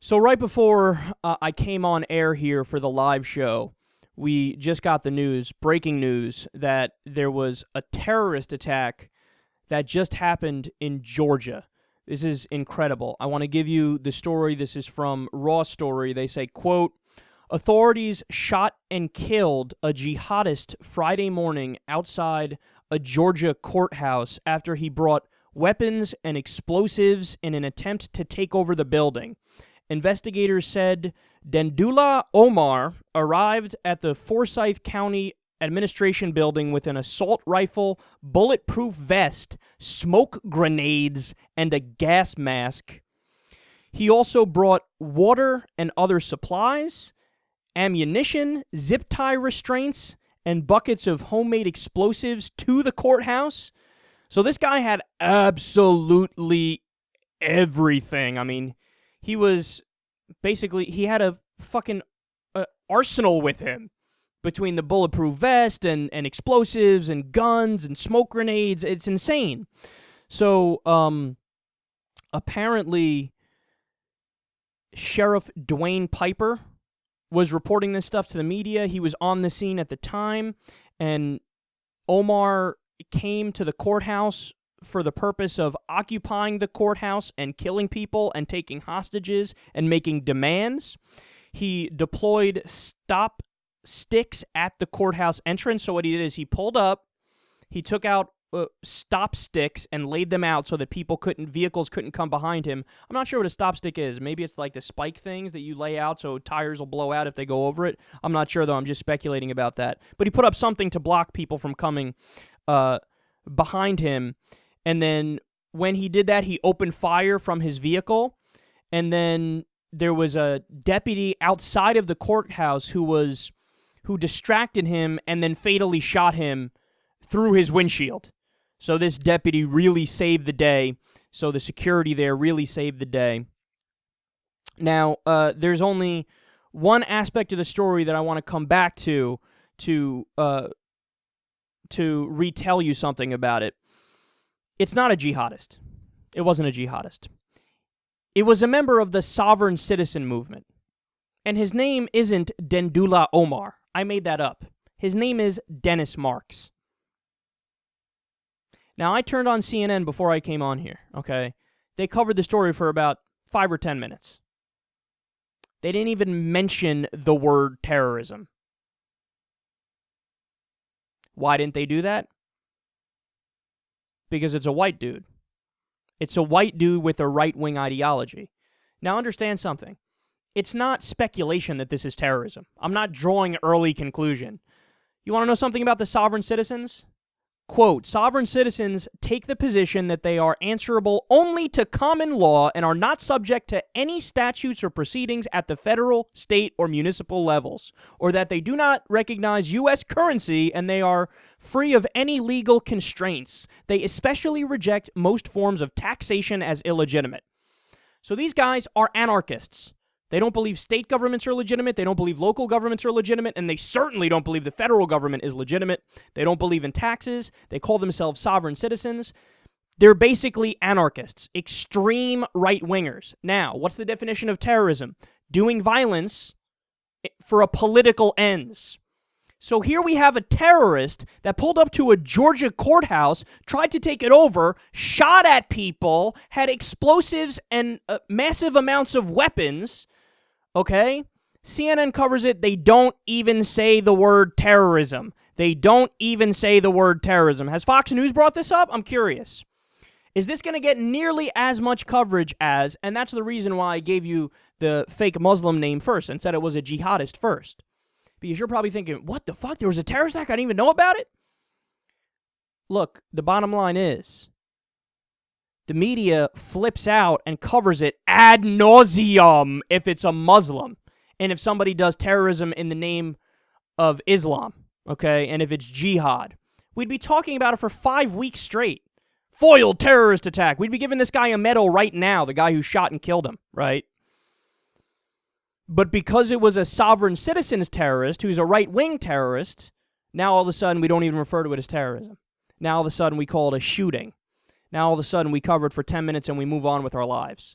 So right before I came on air here for the live show, we just got the news, breaking news, that there was a terrorist attack that just happened in Georgia. This is incredible. I want to give you the story. This is from Raw Story. They say, quote, authorities shot and killed a jihadist Friday morning outside a Georgia courthouse after he brought weapons and explosives in an attempt to take over the building. Investigators said Dendula Omar arrived at the Forsyth County Administration Building with an assault rifle, bulletproof vest, smoke grenades, and a gas mask. He also brought water and other supplies, ammunition, zip tie restraints, and buckets of homemade explosives to the courthouse. So this guy had absolutely everything. I mean, he was basically, he had a fucking arsenal with him between the bulletproof vest and explosives and guns and smoke grenades. It's insane. So, apparently, Sheriff Dwayne Piper was reporting this stuff to the media. He was on the scene at the time, and Omar came to the courthouse for the purpose of occupying the courthouse and killing people and taking hostages and making demands. He deployed stop sticks at the courthouse entrance. So what he did is he pulled up, he took out stop sticks and laid them out so that vehicles couldn't come behind him. I'm not sure what a stop stick is. Maybe it's like the spike things that you lay out so tires will blow out if they go over it. I'm not sure, though. I'm just speculating about that. But he put up something to block people from coming behind him. And then when he did that, he opened fire from his vehicle. And then there was a deputy outside of the courthouse who distracted him and then fatally shot him through his windshield. So this deputy really saved the day. So the security there really saved the day. Now, there's only one aspect of the story that I want to come back to retell you something about it. It's not a jihadist. It wasn't a jihadist. It was a member of the sovereign citizen movement. And his name isn't Dendula Omar. I made that up. His name is Dennis Marx. Now, I turned on CNN before I came on here, okay? They covered the story for about 5 or 10 minutes. They didn't even mention the word terrorism. Why didn't they do that? Because it's a white dude. It's a white dude with a right-wing ideology. Now, understand something. It's not speculation that this is terrorism. I'm not drawing early conclusion. You want to know something about the sovereign citizens? Quote, sovereign citizens take the position that they are answerable only to common law and are not subject to any statutes or proceedings at the federal, state, or municipal levels, or that they do not recognize U.S. currency and they are free of any legal constraints. They especially reject most forms of taxation as illegitimate. So these guys are anarchists. They don't believe state governments are legitimate, they don't believe local governments are legitimate, and they certainly don't believe the federal government is legitimate. They don't believe in taxes. They call themselves sovereign citizens. They're basically anarchists, extreme right-wingers. Now, what's the definition of terrorism? Doing violence for a political ends. So here we have a terrorist that pulled up to a Georgia courthouse, tried to take it over, shot at people, had explosives and massive amounts of weapons. Okay? CNN covers it. They don't even say the word terrorism. They don't even say the word terrorism. Has Fox News brought this up? I'm curious. Is this going to get nearly as much coverage as, and that's the reason why I gave you the fake Muslim name first and said it was a jihadist first. Because you're probably thinking, what the fuck? There was a terrorist attack? I didn't even know about it? Look, the bottom line is, the media flips out and covers it ad nauseum if it's a Muslim and if somebody does terrorism in the name of Islam, okay, and if it's jihad. We'd be talking about it for 5 weeks straight. Foiled terrorist attack. We'd be giving this guy a medal right now, the guy who shot and killed him, right? But because it was a sovereign citizens terrorist who's a right-wing terrorist, now all of a sudden we don't even refer to it as terrorism. Now all of a sudden we call it a shooting. Now all of a sudden we cover it for 10 minutes and we move on with our lives.